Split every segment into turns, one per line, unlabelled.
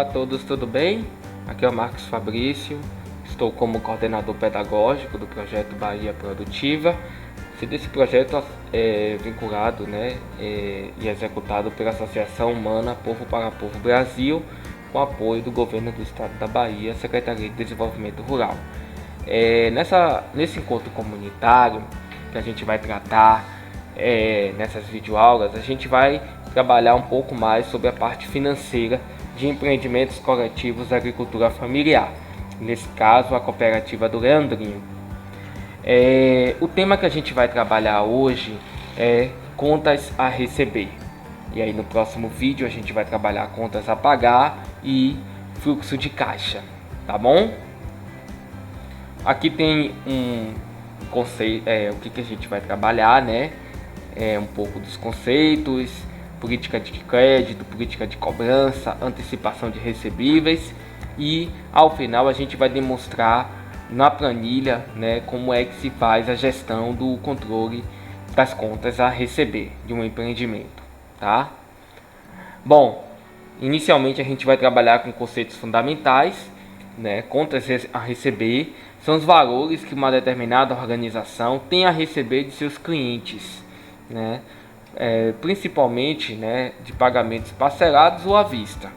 Olá a todos, tudo bem? Aqui é o Marcos Fabrício, estou como coordenador pedagógico do projeto Bahia Produtiva. Esse projeto é vinculado, e executado pela Associação Humana Povo para Povo Brasil, com apoio do Governo do Estado da Bahia, Secretaria de Desenvolvimento Rural. Nesse encontro comunitário que a gente vai tratar nessas videoaulas, a gente vai trabalhar um pouco mais sobre a parte financeira de empreendimentos coletivos da agricultura familiar, nesse caso a cooperativa do Leandrinho. O tema que a gente vai trabalhar hoje é contas a receber, e aí no próximo vídeo a gente vai trabalhar contas a pagar e fluxo de caixa, tá bom? Aqui tem um conceito, o que a gente vai trabalhar, um pouco dos conceitos: política de crédito, política de cobrança, antecipação de recebíveis, e ao final a gente vai demonstrar na planilha, como é que se faz a gestão do controle das contas a receber de um empreendimento, tá? Bom, inicialmente a gente vai trabalhar com conceitos fundamentais, contas a receber são os valores que uma determinada organização tem a receber de seus clientes, principalmente de pagamentos parcelados ou à vista.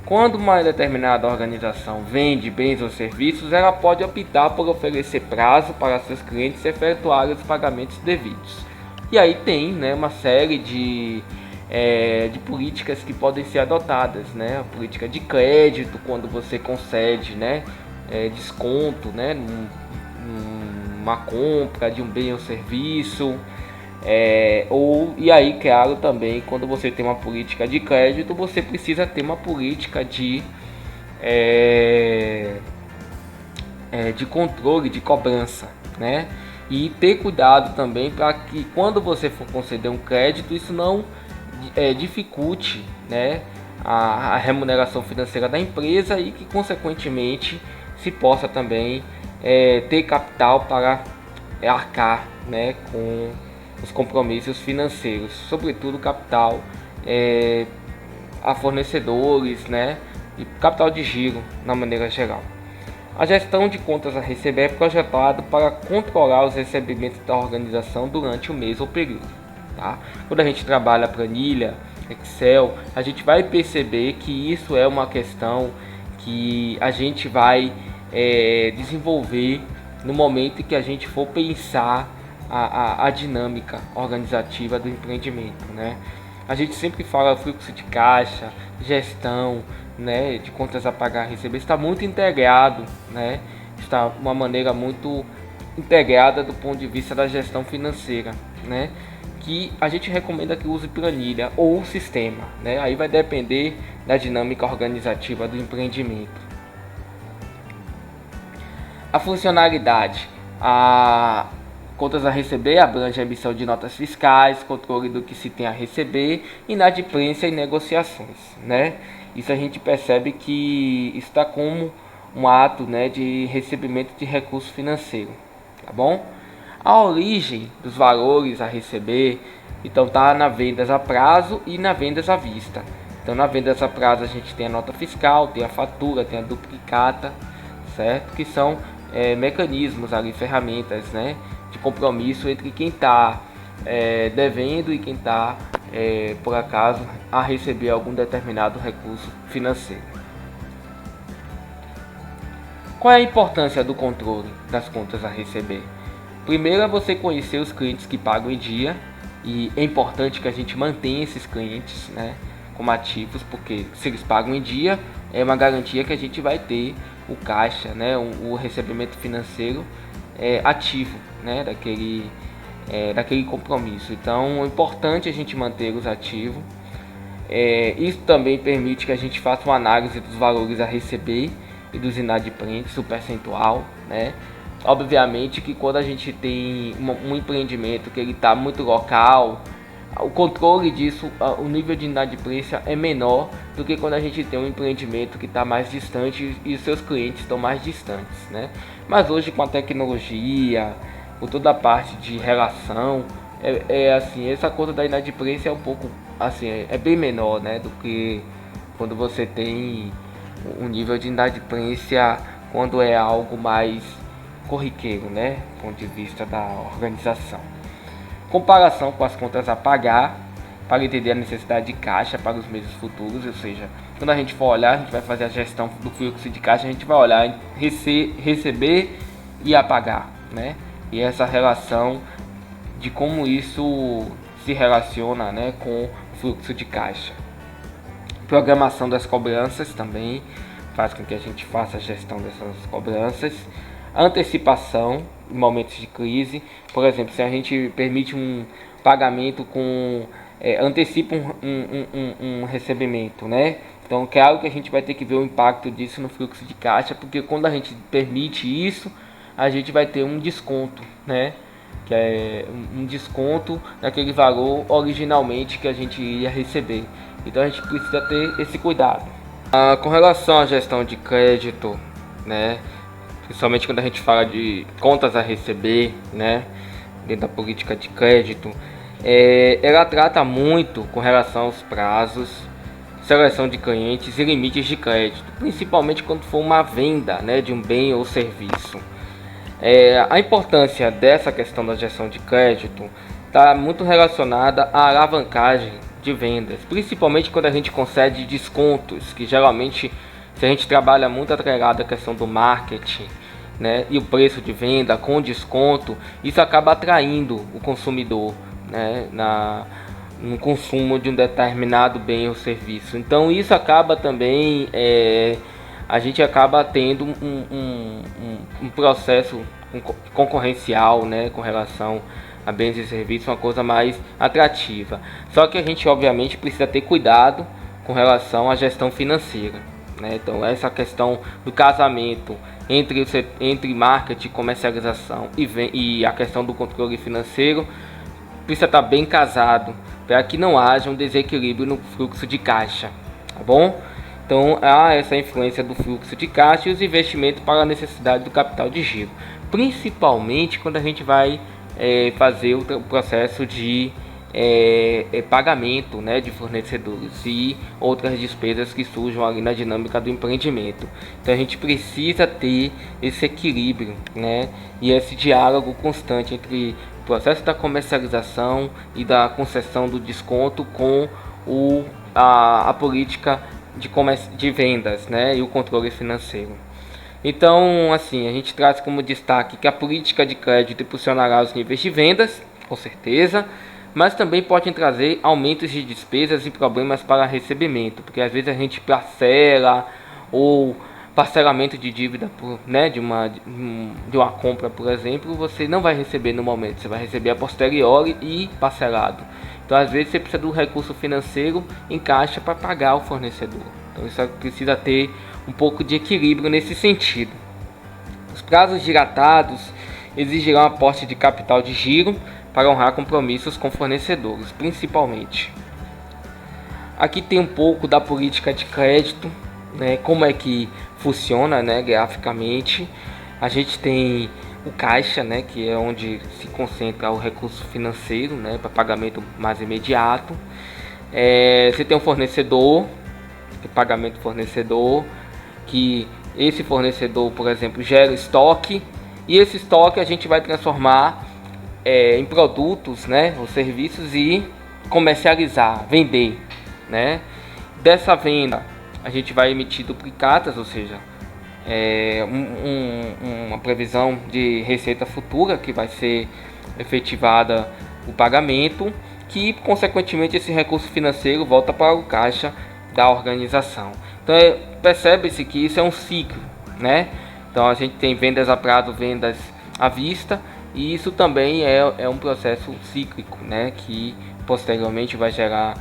Quando uma determinada organização vende bens ou serviços, ela pode optar por oferecer prazo para seus clientes efetuarem os pagamentos devidos. E aí tem uma série de políticas que podem ser adotadas, a política de crédito, quando você concede desconto numa compra de um bem ou serviço. E aí, claro, também quando você tem uma política de crédito, você precisa ter uma política de controle, de cobrança, e ter cuidado também para que quando você for conceder um crédito, isso não dificulte a remuneração financeira da empresa, e que consequentemente se possa também ter capital para arcar com os compromissos financeiros, sobretudo capital a fornecedores, e capital de giro na maneira geral. A gestão de contas a receber é projetado para controlar os recebimentos da organização durante o mês ou período, tá? Quando a gente trabalha planilha, Excel, a gente vai perceber que isso é uma questão que a gente vai desenvolver no momento em que a gente for pensar a dinâmica organizativa do empreendimento, A gente sempre fala fluxo de caixa, gestão, de contas a pagar e receber, está muito integrado, está de uma maneira muito integrada do ponto de vista da gestão financeira, que a gente recomenda que use planilha ou sistema, Aí vai depender da dinâmica organizativa do empreendimento. A funcionalidade, contas a receber abrange a emissão de notas fiscais, controle do que se tem a receber, inadimplência e negociações, Isso a gente percebe que está como um ato, de recebimento de recurso financeiro, tá bom? A origem dos valores a receber, então, tá na vendas a prazo e na vendas à vista. Então, na vendas a prazo a gente tem a nota fiscal, tem a fatura, tem a duplicata, certo? Que são mecanismos ali, ferramentas, de compromisso entre quem está devendo e quem está, por acaso, a receber algum determinado recurso financeiro. Qual é a importância do controle das contas a receber? Primeiro é você conhecer os clientes que pagam em dia, e é importante que a gente mantenha esses clientes como ativos, porque se eles pagam em dia, é uma garantia que a gente vai ter o caixa, o recebimento financeiro ativo, daquele compromisso. Então é importante a gente manter os ativos. Isso também permite que a gente faça uma análise dos valores a receber e dos inadimplentes, o percentual, Obviamente que quando a gente tem um empreendimento que ele está muito local, o controle disso, o nível de inadimplência é menor do que quando a gente tem um empreendimento que está mais distante e os seus clientes estão mais distantes, Mas hoje, com a tecnologia, com toda a parte de relação, essa conta da inadimplência é um pouco assim, é bem menor, do que quando você tem o nível de inadimplência quando é algo mais corriqueiro, né, do ponto de vista da organização. Comparação com as contas a pagar, para entender a necessidade de caixa para os meses futuros, ou seja, quando a gente for olhar, a gente vai fazer a gestão do fluxo de caixa, a gente vai olhar em receber e a pagar, né? E essa relação de como isso se relaciona, né, com o fluxo de caixa. Programação das cobranças também faz com que a gente faça a gestão dessas cobranças. Antecipação em momentos de crise, por exemplo, se a gente permite um pagamento com antecipa um recebimento, né? Então, claro que a gente vai ter que ver o impacto disso no fluxo de caixa, porque quando a gente permite isso, a gente vai ter um desconto, né? Que é um desconto daquele valor originalmente que a gente ia receber. Então, a gente precisa ter esse cuidado. Com relação à gestão de crédito, né? Principalmente quando a gente fala de contas a receber, né? Dentro da política de crédito, ela trata muito com relação aos prazos, seleção de clientes e limites de crédito, principalmente quando for uma venda, né, de um bem ou serviço. A importância dessa questão da gestão de crédito está muito relacionada à alavancagem de vendas, principalmente quando a gente concede descontos, que geralmente, se a gente trabalha muito atrelado à questão do marketing, né, e o preço de venda com desconto, isso acaba atraindo o consumidor, né, no consumo de um determinado bem ou serviço. Então isso acaba também, a gente acaba tendo um processo concorrencial, né, com relação a bens e serviços, uma coisa mais atrativa. Só que a gente obviamente precisa ter cuidado com relação à gestão financeira, né? Então essa questão do casamento entre marketing, comercialização e a questão do controle financeiro precisa estar bem casado para que não haja um desequilíbrio no fluxo de caixa, tá bom? Então há essa influência do fluxo de caixa e os investimentos para a necessidade do capital de giro, principalmente quando a gente vai fazer o processo de pagamento, né, de fornecedores e outras despesas que surjam ali na dinâmica do empreendimento. Então a gente precisa ter esse equilíbrio, né, e esse diálogo constante entre o processo da comercialização e da concessão do desconto com a política de vendas, né, e o controle financeiro. Então, assim, a gente traz como destaque que a política de crédito impulsionará os níveis de vendas, com certeza, mas também pode trazer aumentos de despesas e problemas para recebimento, porque às vezes a gente parcela ou parcelamento de dívida, né, de uma compra, por exemplo, você não vai receber no momento, você vai receber a posteriori e parcelado. Então, às vezes você precisa do recurso financeiro em caixa para pagar o fornecedor. Então, isso precisa ter um pouco de equilíbrio nesse sentido. Os prazos dilatados exigirão aporte de capital de giro para honrar compromissos com fornecedores, principalmente. Aqui tem um pouco da política de crédito, né, como é que funciona, né, graficamente. A gente tem o caixa, né, que é onde se concentra o recurso financeiro, né, para pagamento mais imediato. Você tem um fornecedor, pagamento fornecedor, que esse fornecedor, por exemplo, gera estoque, e esse estoque a gente vai transformar em produtos, né, ou serviços, e comercializar, vender, né. Dessa venda a gente vai emitir duplicatas, ou seja, uma previsão de receita futura que vai ser efetivada o pagamento, que consequentemente esse recurso financeiro volta para o caixa da organização. Então percebe-se que isso é um ciclo, né? Então a gente tem vendas a prazo, vendas à vista, e isso também é um processo cíclico, né? Que posteriormente vai gerar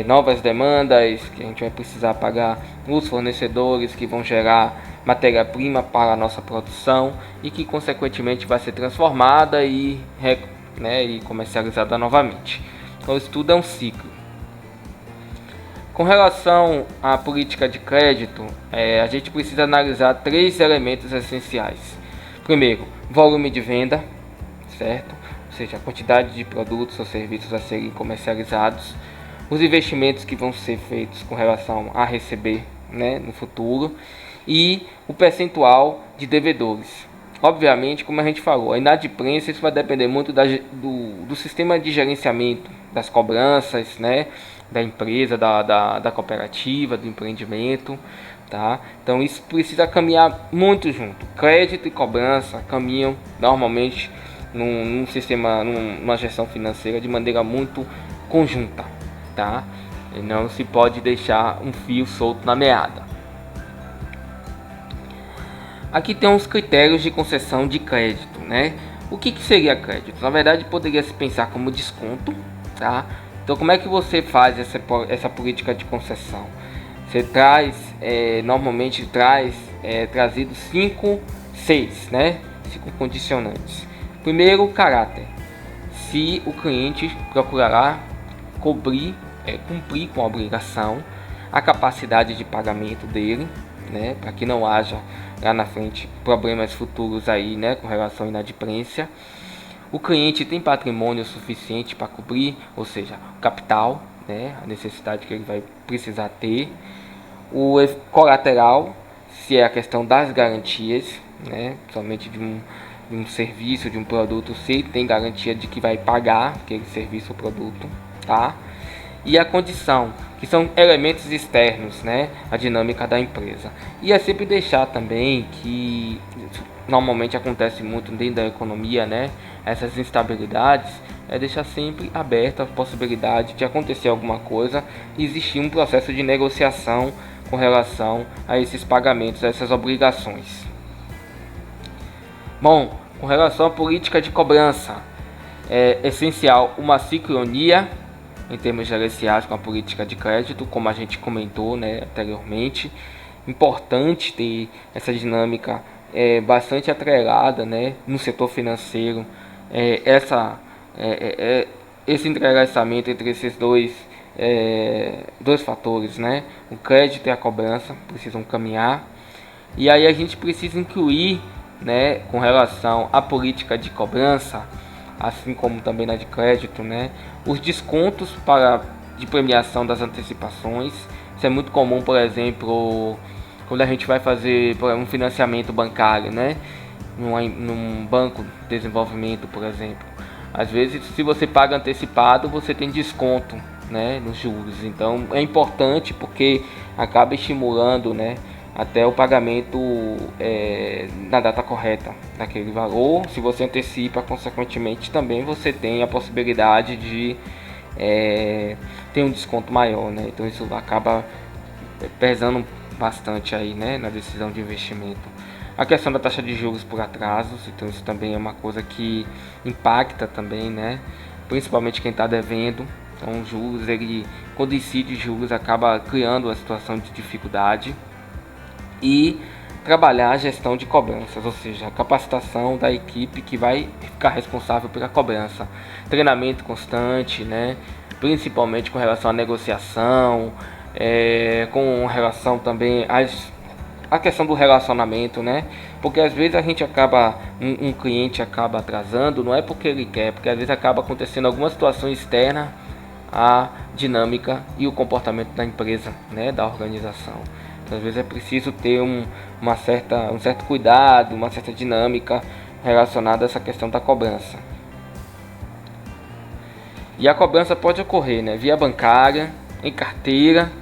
novas demandas, que a gente vai precisar pagar os fornecedores, que vão gerar matéria-prima para a nossa produção e que consequentemente vai ser transformada e comercializada novamente. Então isso tudo é um ciclo. Com relação à política de crédito, a gente precisa analisar 3 elementos essenciais. Primeiro, volume de venda, certo? Ou seja, a quantidade de produtos ou serviços a serem comercializados. Os investimentos que vão ser feitos com relação a receber, né, no futuro, e o percentual de devedores. Obviamente, como a gente falou, a inadimplência, isso vai depender muito do sistema de gerenciamento das cobranças, né, da empresa, da cooperativa, do empreendimento, tá? Então isso precisa caminhar muito junto. Crédito e cobrança caminham normalmente num sistema, numa gestão financeira de maneira muito conjunta, tá? E não se pode deixar um fio solto na meada. Aqui tem uns critérios de concessão de crédito, né? O que seria crédito? Na verdade, poderia se pensar como desconto, tá? Então, como é que você faz essa política de concessão? Você traz, normalmente trazido 6, né? 5 condicionantes. Primeiro, o caráter. Se o cliente procurará cumprir com a obrigação, a capacidade de pagamento dele, né, para que não haja lá na frente problemas futuros aí, né, com relação à inadimplência. O cliente tem patrimônio suficiente para cobrir, ou seja, o capital, né, a necessidade que ele vai precisar ter. O colateral, se é a questão das garantias, né, somente de um serviço, de um produto, se ele tem garantia de que vai pagar aquele serviço ou produto, tá? E a condição, que são elementos externos, né, a dinâmica da empresa. E é sempre deixar também que normalmente acontece muito dentro da economia, né, essas instabilidades, é deixar sempre aberta a possibilidade de acontecer alguma coisa e existir um processo de negociação com relação a esses pagamentos, a essas obrigações. Bom, com relação à política de cobrança, é essencial uma sincronia em termos gerenciais com a política de crédito, como a gente comentou, né, anteriormente. Importante ter essa dinâmica bastante atrelada, né, no setor financeiro, esse entrelaçamento entre esses dois fatores, né, o crédito e a cobrança precisam caminhar. E aí a gente precisa incluir, né, com relação à política de cobrança, assim como também na de crédito, né, os descontos de premiação das antecipações. Isso é muito comum, por exemplo, quando a gente vai fazer um financiamento bancário, né, num banco de desenvolvimento, por exemplo. Às vezes, se você paga antecipado, você tem desconto, né, nos juros. Então é importante porque acaba estimulando, né, até o pagamento na data correta daquele valor. Se você antecipa, consequentemente também você tem a possibilidade de ter um desconto maior, né? Então isso acaba pesando bastante aí, né, na decisão de investimento. A questão da taxa de juros por atrasos, então isso também é uma coisa que impacta também, né, principalmente quem está devendo. Então juros, quando incide juros, acaba criando uma situação de dificuldade. E trabalhar a gestão de cobranças, ou seja, a capacitação da equipe que vai ficar responsável pela cobrança, treinamento constante, né, principalmente com relação à negociação, com relação também a questão do relacionamento, né, porque às vezes a gente acaba, um cliente acaba atrasando, não é porque ele quer, porque às vezes acaba acontecendo alguma situação externa à dinâmica e o comportamento da empresa, né, da organização. Às vezes é preciso ter um certo cuidado, uma certa dinâmica relacionada a essa questão da cobrança. E a cobrança pode ocorrer, né, via bancária, em carteira,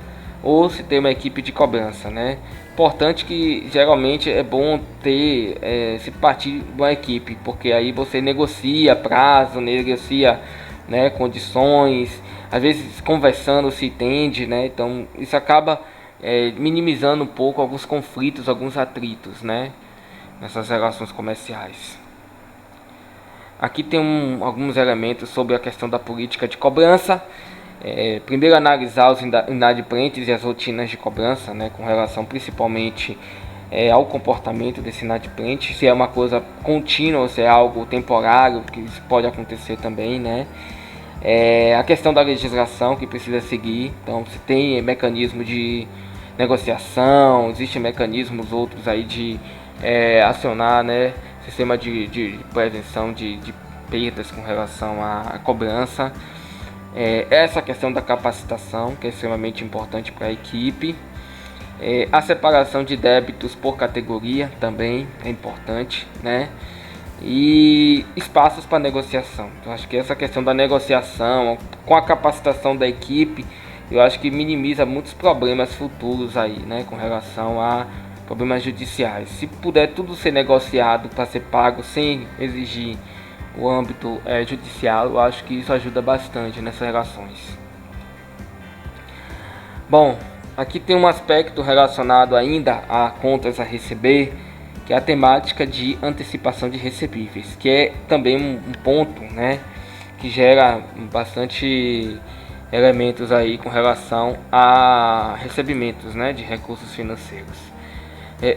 ou se tem uma equipe de cobrança, né. Importante que geralmente é bom ter, se partir de uma equipe, porque aí você negocia prazo, negocia, né, condições, às vezes conversando se entende, né, então isso acaba minimizando um pouco alguns conflitos, alguns atritos, né, nessas relações comerciais. Aqui tem alguns elementos sobre a questão da política de cobrança. Primeiro, analisar os inadimplentes e as rotinas de cobrança, né, com relação principalmente ao comportamento desse inadimplente, se é uma coisa contínua ou se é algo temporário, que isso pode acontecer também, né. A questão da legislação que precisa seguir, então se tem mecanismo de negociação, existem mecanismos outros aí de acionar, né, sistema de prevenção de perdas com relação à cobrança. Essa questão da capacitação, que é extremamente importante para a equipe. A separação de débitos por categoria também é importante, né? E espaços para negociação. Eu acho que essa questão da negociação, com a capacitação da equipe, eu acho que minimiza muitos problemas futuros aí, né? Com relação a problemas judiciais. Se puder tudo ser negociado para ser pago sem exigir o âmbito judicial, eu acho que isso ajuda bastante nessas relações. Bom, aqui tem um aspecto relacionado ainda a contas a receber, que é a temática de antecipação de recebíveis, que é também um ponto, né, que gera bastante elementos aí com relação a recebimentos, né, de recursos financeiros.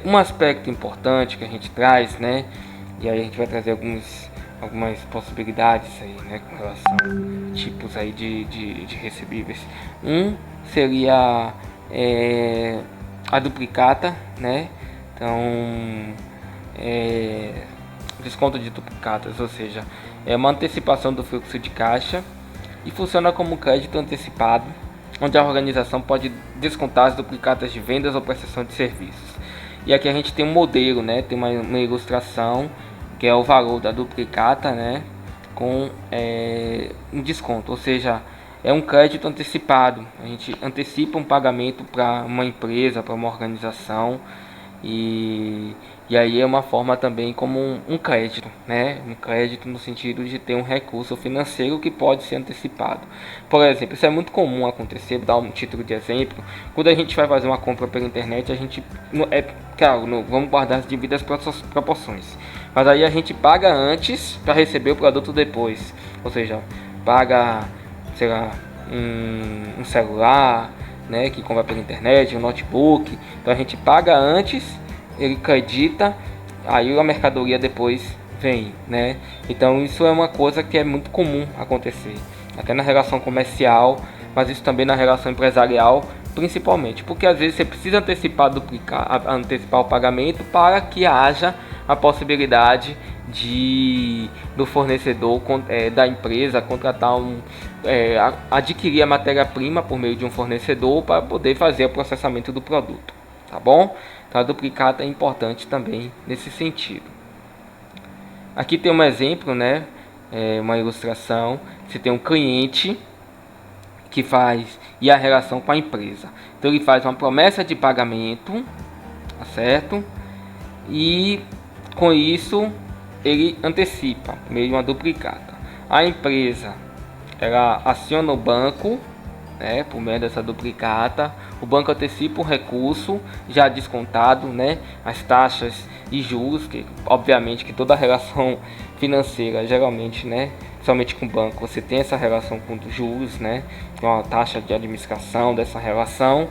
Um aspecto importante que a gente traz, né, e aí a gente vai trazer algumas possibilidades aí, né, com relação a tipos aí de recebíveis. Seria a duplicata, né? Então, desconto de duplicatas, ou seja, é uma antecipação do fluxo de caixa e funciona como crédito antecipado, onde a organização pode descontar as duplicatas de vendas ou prestação de serviços. E aqui a gente tem um modelo, né? Tem uma ilustração que é o valor da duplicata, né? Com um desconto, ou seja, é um crédito antecipado. A gente antecipa um pagamento para uma empresa, para uma organização, e aí é uma forma também como um crédito, né? Um crédito no sentido de ter um recurso financeiro que pode ser antecipado. Por exemplo, isso é muito comum acontecer, vou dar um título de exemplo. Quando a gente vai fazer uma compra pela internet, a gente claro, vamos guardar as devidas proporções, mas aí a gente paga antes para receber o produto depois, ou seja, paga, sei lá, um celular, né, que compra pela internet, um notebook. Então a gente paga antes, ele acredita, aí a mercadoria depois vem, né? Então isso é uma coisa que é muito comum acontecer, até na relação comercial, mas isso também na relação empresarial, principalmente, porque às vezes você precisa antecipar o pagamento para que haja a possibilidade do fornecedor da empresa contratar adquirir a matéria-prima por meio de um fornecedor para poder fazer o processamento do produto, tá bom? Então a duplicata é importante também nesse sentido. Aqui tem um exemplo, né? Uma ilustração. Você tem um cliente que faz e a relação com a empresa. Então ele faz uma promessa de pagamento, tá certo? E com isso ele antecipa meio uma duplicata. A empresa ela aciona o banco, né, por meio dessa duplicata. O banco antecipa o recurso já descontado, né, as taxas e juros, que obviamente que toda relação financeira geralmente, né, somente com o banco você tem essa relação com os juros, né, com a taxa de administração dessa relação,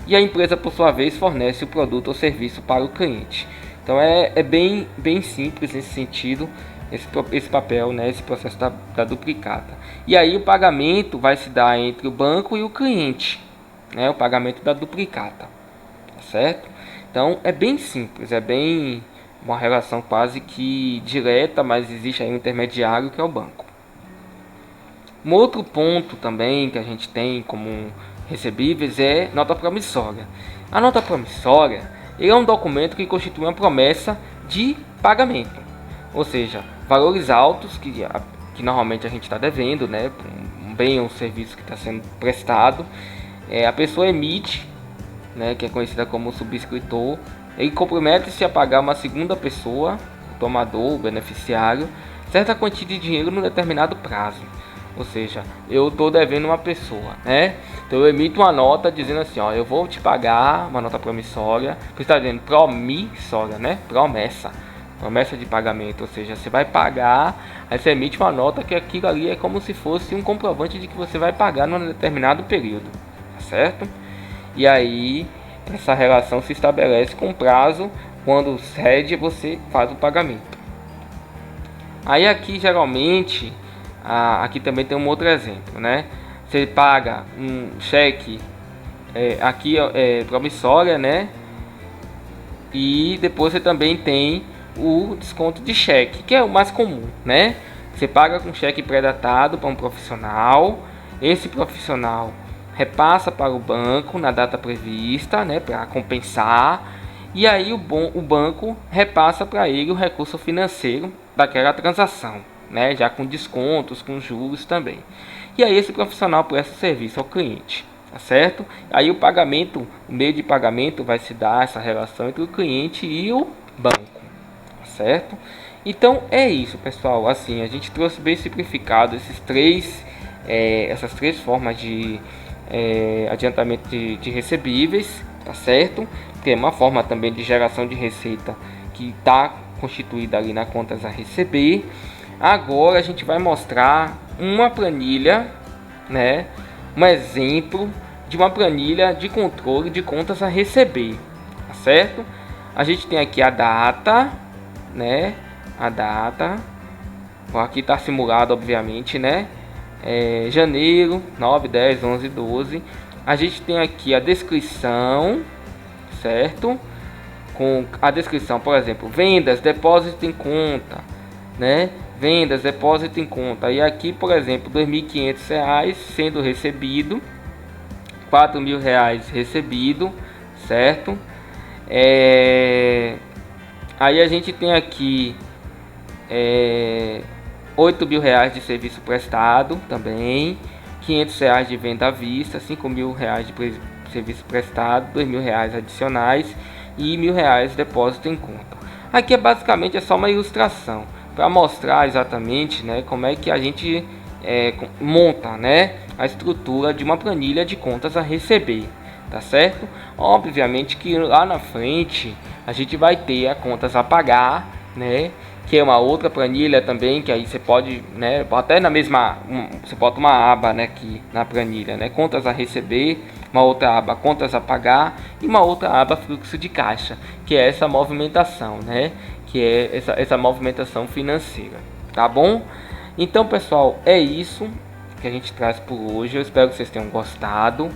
e a empresa por sua vez fornece o produto ou serviço para o cliente. Então é bem simples nesse sentido, esse papel, né, esse processo da duplicata. E aí o pagamento vai se dar entre o banco e o cliente, né, o pagamento da duplicata, tá certo? Então é bem simples, é bem uma relação quase que direta, mas existe aí um intermediário que é o banco. Um outro ponto também que a gente tem como recebíveis é nota promissória. A nota promissória é um documento que constitui uma promessa de pagamento, ou seja, valores altos que normalmente a gente está devendo, né, um bem ou um serviço que está sendo prestado. A pessoa emite, né, que é conhecida como subscritor, ele compromete-se a pagar uma segunda pessoa, o tomador, o beneficiário, certa quantia de dinheiro num determinado prazo. Ou seja, eu estou devendo uma pessoa, né? Então eu emito uma nota dizendo assim, ó, eu vou te pagar uma nota promissória, você está dizendo promissória, né? Promessa de pagamento, ou seja, você vai pagar, aí você emite uma nota que aquilo ali é como se fosse um comprovante de que você vai pagar num determinado período, tá certo? E aí essa relação se estabelece com prazo, quando cede você faz o pagamento. Aí aqui geralmente, aqui também tem um outro exemplo, né? Você paga um cheque, aqui promissória, né? E depois você também tem o desconto de cheque, que é o mais comum, né? Você paga com cheque pré-datado para um profissional, esse profissional repassa para o banco na data prevista, né, para compensar, e aí o banco repassa para ele o recurso financeiro daquela transação, né, já com descontos, com juros também. E aí esse profissional presta serviço ao cliente, tá certo? Aí o pagamento, o meio de pagamento vai se dar essa relação entre o cliente e o banco, tá certo? Então é isso, pessoal. Assim, a gente trouxe bem simplificado essas três formas de adiantamento de recebíveis, tá certo? Tem uma forma também de geração de receita que está constituída ali na contas a receber. Agora a gente vai mostrar uma planilha, né? Um exemplo de uma planilha de controle de contas a receber, tá certo? A gente tem aqui a data, né? A data, aqui está simulado, obviamente, né? Janeiro, 9, 10, 11, 12. A gente tem aqui a descrição, certo? Com a descrição, por exemplo, vendas, depósito em conta, né? Vendas, depósito em conta. E aqui, por exemplo, R$ 2.500 sendo recebido, R$ 4.000 recebido, certo? Aí a gente tem aqui R$ 8.000 de serviço prestado também, R$ 500 de venda à vista, R$ 5.000 de serviço prestado, R$ 2.000 adicionais e R$ 1.000 depósito em conta. Aqui basicamente é só uma ilustração para mostrar exatamente, né, como é que a gente monta, né, a estrutura de uma planilha de contas a receber, tá certo? Obviamente que lá na frente a gente vai ter a contas a pagar, né, que é uma outra planilha também, que aí você pode, né, até na mesma, você bota uma aba, né, aqui na planilha, né, contas a receber, uma outra aba contas a pagar e uma outra aba fluxo de caixa, que é essa movimentação, né, que é essa movimentação financeira, tá bom? Então, pessoal, é isso que a gente traz por hoje. Eu espero que vocês tenham gostado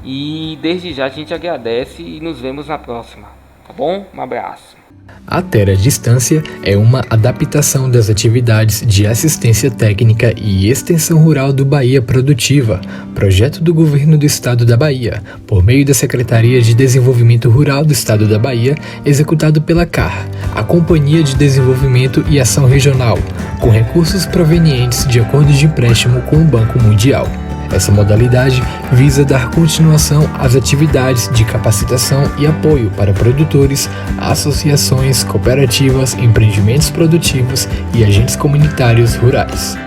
e desde já a gente agradece e nos vemos na próxima, tá bom? Um abraço.
A Terra Distância é uma adaptação das atividades de assistência técnica e extensão rural do Bahia Produtiva, projeto do Governo do Estado da Bahia, por meio da Secretaria de Desenvolvimento Rural do Estado da Bahia, executado pela CAR, a Companhia de Desenvolvimento e Ação Regional, com recursos provenientes de acordo de empréstimo com o Banco Mundial. Essa modalidade visa dar continuação às atividades de capacitação e apoio para produtores, associações, cooperativas, empreendimentos produtivos e agentes comunitários rurais.